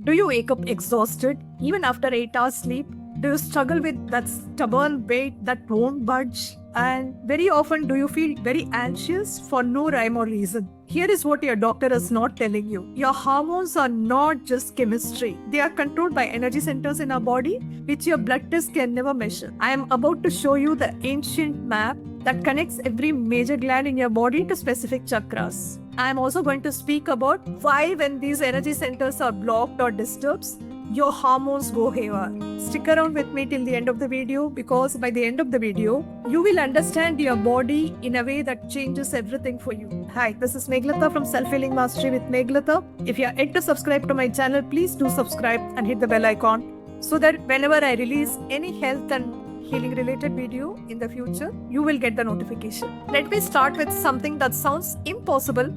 Do you wake up exhausted even after 8 hours sleep? Do you struggle with that stubborn weight that won't budge? And very often, do you feel very anxious for no rhyme or reason? Here is what your doctor is not telling you. Your hormones are not just chemistry. They are controlled by energy centers in our body, which your blood test can never measure. I am about to show you the ancient map that connects every major gland in your body to specific chakras. I am also going to speak about why when these energy centers are blocked or disturbed, your hormones go haywire. Stick around with me till the end of the video, because by the end of the video, you will understand your body in a way that changes everything for you. Hi, this is Meghlata from Self Healing Mastery with Meghlata. If you are yet to subscribe to my channel, please do subscribe and hit the bell icon so that whenever I release any health and healing related video in the future, you will get the notification. Let me start with something that sounds impossible,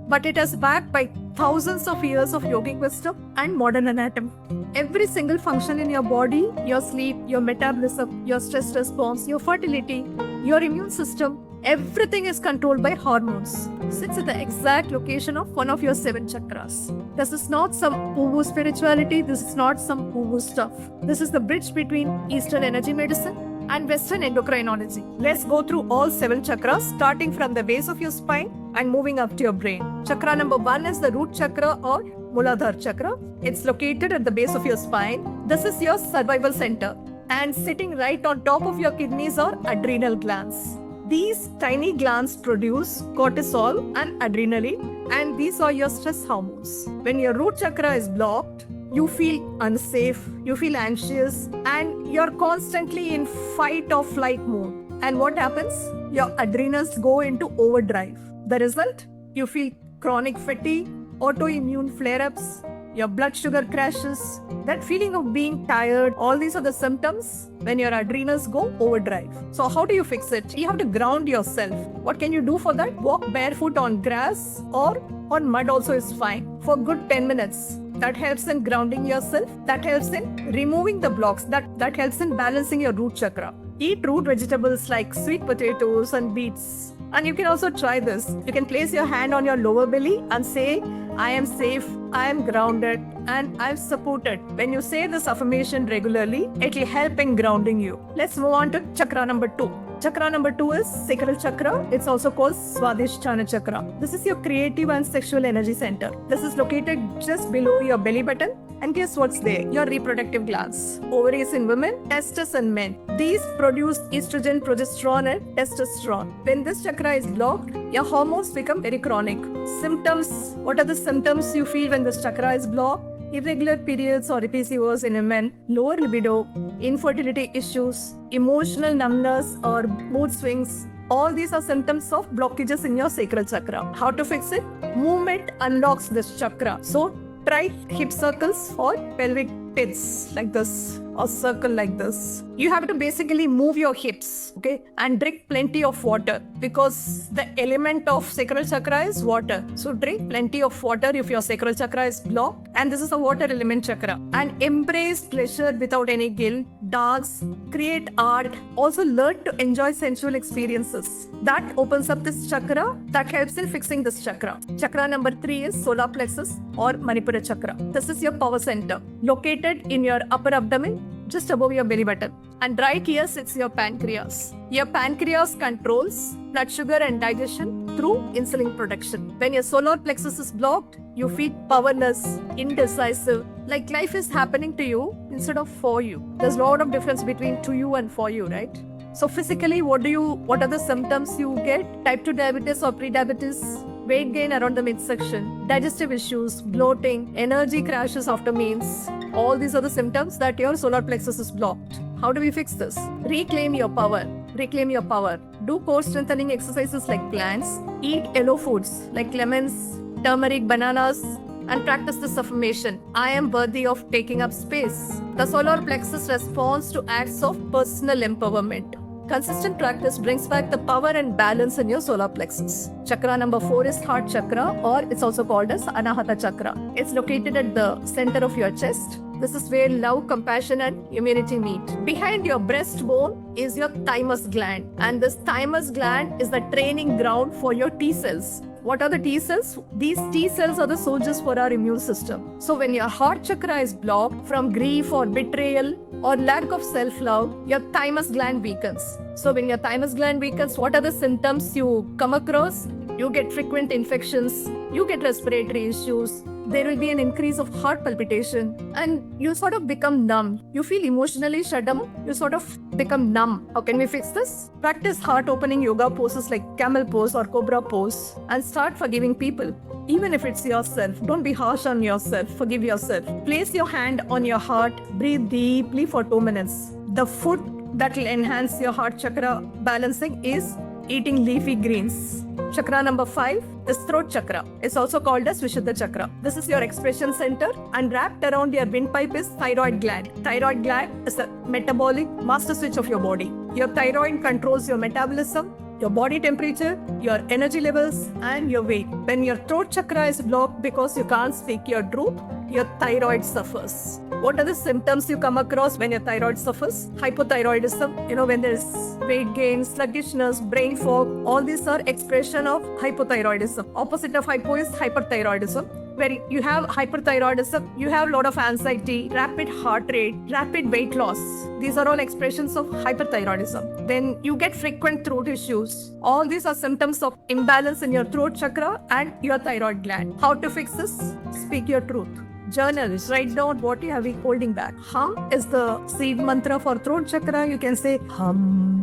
but it is backed by thousands of years of yogic wisdom and modern anatomy. Every single function in your body, your sleep, your metabolism, your stress response, your fertility, your immune system, everything is controlled by hormones. Sits at the exact location of one of your 7 chakras. This is not some woo-woo spirituality, this is not some woo-woo stuff. This is the bridge between Eastern energy medicine and Western endocrinology. Let's go through all 7 chakras, starting from the base of your spine and moving up to your brain. Chakra number 1 is the root chakra or Muladhara chakra. It's located at the base of your spine. This is your survival center. And sitting right on top of your kidneys are adrenal glands. These tiny glands produce cortisol and adrenaline, and these are your stress hormones. When your root chakra is blocked, you feel unsafe, you feel anxious, and you're constantly in fight or flight mode. And what happens? Your adrenals go into overdrive. The result? You feel chronic fatigue, autoimmune flare-ups, your blood sugar crashes, that feeling of being tired. All these are the symptoms when your adrenals go overdrive. So how do you fix it? You have to ground yourself. What can you do for that? Walk barefoot on grass or on mud also is fine for good 10 minutes. That helps in grounding yourself. That helps in removing the blocks. That helps in balancing your root chakra. Eat root vegetables like sweet potatoes and beets. And you can also try this. You can place your hand on your lower belly and say, I am safe, I am grounded, and I am supported. When you say this affirmation regularly, it will help in grounding you. Let's move on to chakra number 2. Chakra number 2 is sacral chakra. It's also called Swadhisthana chakra. This is your creative and sexual energy center. This is located just below your belly button. And guess what's there? Your reproductive glands. Ovaries in women, testes in men. These produce estrogen, progesterone, and testosterone. When this chakra is blocked, your hormones become very chronic. Symptoms. What are the symptoms you feel when this chakra is blocked? Irregular periods or PCOS in men, lower libido, infertility issues, emotional numbness or mood swings. All these are symptoms of blockages in your sacral chakra. How to fix it? Movement unlocks this chakra. So try hip circles or pelvic pits like this or circle like this. You have to basically move your hips, okay, and drink plenty of water, because the element of sacral chakra is water. So drink plenty of water if your sacral chakra is blocked, and this is a water element chakra. And embrace pleasure without any guilt. Dance, create art, also learn to enjoy sensual experiences. That opens up this chakra, that helps in fixing this chakra. Chakra number 3 is solar plexus or Manipura chakra. This is your power center, located in your upper abdomen, just above your belly button. And right here sits your pancreas. Your pancreas controls blood sugar and digestion through insulin production. When your solar plexus is blocked, you feel powerless, indecisive, like life is happening to you instead of for you. There's a lot of difference between to you and for you, right? So physically, what are the symptoms you get? Type 2 diabetes or pre-diabetes, weight gain around the midsection, digestive issues, bloating, energy crashes after meals. All these are the symptoms that your solar plexus is blocked. How do we fix this? Reclaim your power. Reclaim your power. Do core strengthening exercises like planks. Eat yellow foods like lemons, turmeric, bananas, and practice this affirmation. I am worthy of taking up space. The solar plexus responds to acts of personal empowerment. Consistent practice brings back the power and balance in your solar plexus. Chakra number 4 is heart chakra, or it's also called as Anahata chakra. It's located at the center of your chest. This is where love, compassion, and humanity meet. Behind your breastbone is your thymus gland, and this thymus gland is the training ground for your T cells. What are the T cells? These T cells are the soldiers for our immune system. So when your heart chakra is blocked from grief or betrayal or lack of self-love, your thymus gland weakens. So when your thymus gland weakens, what are the symptoms you come across? You get frequent infections, you get respiratory issues, there will be an increase of heart palpitation, and you sort of become numb. You feel emotionally shut down, you sort of become numb. How can we fix this? Practice heart opening yoga poses like camel pose or cobra pose and start forgiving people. Even if it's yourself, don't be harsh on yourself, forgive yourself. Place your hand on your heart, breathe deeply for 2 minutes. The food that will enhance your heart chakra balancing is eating leafy greens. Chakra number 5 is throat chakra. It's also called as Vishuddha chakra. This is your expression center, and wrapped around your windpipe is thyroid gland. Thyroid gland is the metabolic master switch of your body. Your thyroid controls your metabolism, your body temperature, your energy levels, and your weight. When your throat chakra is blocked because you can't speak your truth, your thyroid suffers. What are the symptoms you come across when your thyroid suffers? Hypothyroidism, when there's weight gain, sluggishness, brain fog, all these are expression of hypothyroidism. Opposite of hypo is hyperthyroidism. Where you have hyperthyroidism, you have a lot of anxiety, rapid heart rate, rapid weight loss. These are all expressions of hyperthyroidism. Then you get frequent throat issues. All these are symptoms of imbalance in your throat chakra and your thyroid gland. How to fix this? Speak your truth. Journal, write down what you have been holding back. Hum is the seed mantra for throat chakra. You can say hum.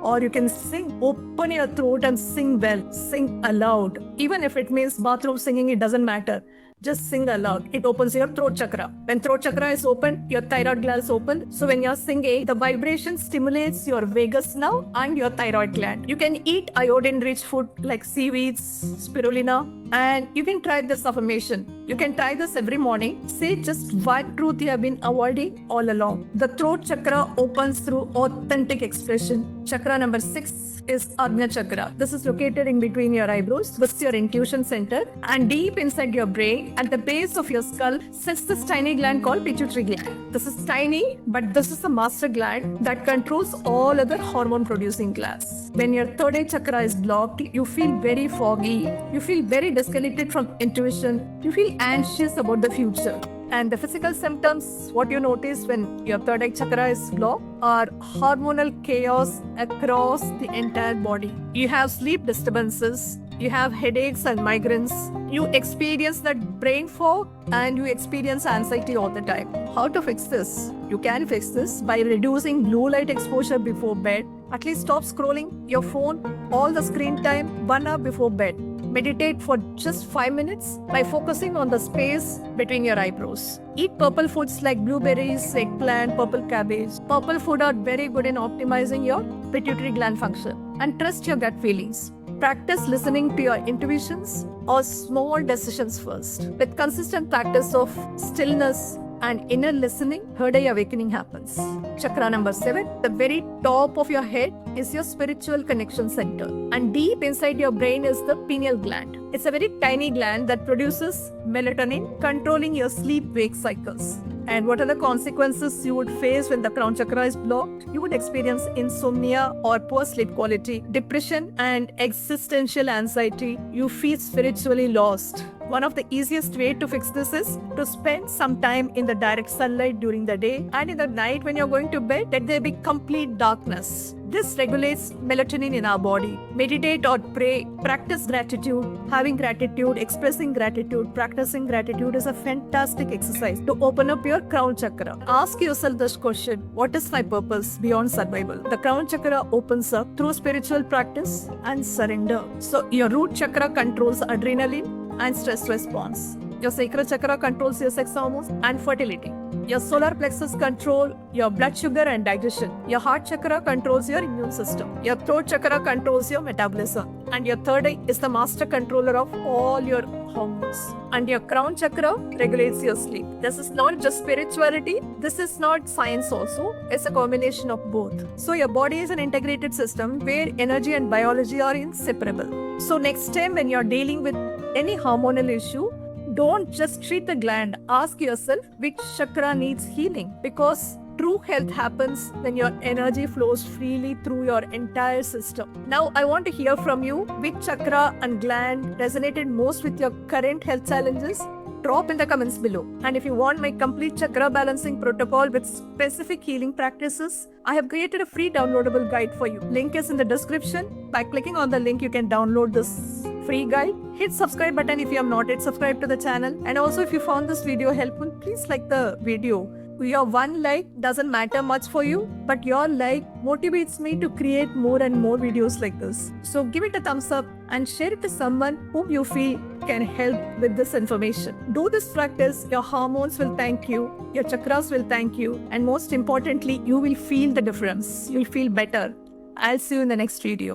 Or you can sing, open your throat and sing well, sing aloud. Even if it means bathroom singing, it doesn't matter. Just sing aloud. It opens your throat chakra. When throat chakra is open, your thyroid gland is open. So when you're singing, the vibration stimulates your vagus nerve and your thyroid gland. You can eat iodine-rich food like seaweeds, spirulina, and you can try this affirmation. You can try this every morning. Say just one truth you have been avoiding all along. The throat chakra opens through authentic expression. Chakra number 6 is Ajna chakra. This is located in between your eyebrows. This is your intuition center. And deep inside your brain, at the base of your skull, sits this tiny gland called pituitary gland. This is tiny, but this is the master gland that controls all other hormone-producing glands. When your third eye chakra is blocked, you feel very foggy. You feel very disconnected from intuition. You feel anxious about the future. And the physical symptoms, what you notice when your third eye chakra is blocked, are hormonal chaos across the entire body. You have sleep disturbances, you have headaches and migraines, you experience that brain fog, and you experience anxiety all the time. How to fix this? You can fix this by reducing blue light exposure before bed. At least stop scrolling your phone, all the screen time, 1 hour before bed. Meditate for just 5 minutes by focusing on the space between your eyebrows. Eat purple foods like blueberries, eggplant, purple cabbage. Purple food are very good in optimizing your pituitary gland function. And trust your gut feelings. Practice listening to your intuitions or small decisions first. With consistent practice of stillness and inner listening, third eye awakening happens. Chakra number 7, the very top of your head is your spiritual connection center. And deep inside your brain is the pineal gland. It's a very tiny gland that produces melatonin, controlling your sleep-wake cycles. And what are the consequences you would face when the crown chakra is blocked? You would experience insomnia or poor sleep quality, depression and existential anxiety. You feel spiritually lost. One of the easiest way to fix this is to spend some time in the direct sunlight during the day, and in the night when you're going to bed, let there be complete darkness. This regulates melatonin in our body. Meditate or pray, practice gratitude. Having gratitude, expressing gratitude, practicing gratitude is a fantastic exercise to open up your crown chakra. Ask yourself this question: what is my purpose beyond survival? The crown chakra opens up through spiritual practice and surrender. So your root chakra controls adrenaline and stress response. Your sacral chakra controls your sex hormones and fertility. Your solar plexus control your blood sugar and digestion. Your heart chakra controls your immune system. Your throat chakra controls your metabolism. And your third eye is the master controller of all your hormones. And your crown chakra regulates your sleep. This is not just spirituality. This is not science also. It's a combination of both. So your body is an integrated system where energy and biology are inseparable. So next time when you're dealing with any hormonal issue, don't just treat the gland. Ask yourself which chakra needs healing, because True health happens when your energy flows freely through your entire system. Now, I want to hear from you which chakra and gland resonated most with your current health challenges. Drop in the comments below. And if you want my complete chakra balancing protocol with specific healing practices, I have created a free downloadable guide for you. Link is in the description. By clicking on the link, you can download this free guide. Hit subscribe button if you have not yet subscribed to the channel. And also, if you found this video helpful, please like the video. Your one like doesn't matter much for you, but your like motivates me to create more and more videos like this. So give it a thumbs up and share it to someone whom you feel can help with this information. Do this practice, your hormones will thank you, your chakras will thank you, and most importantly, you will feel the difference. You'll feel better. I'll see you in the next video.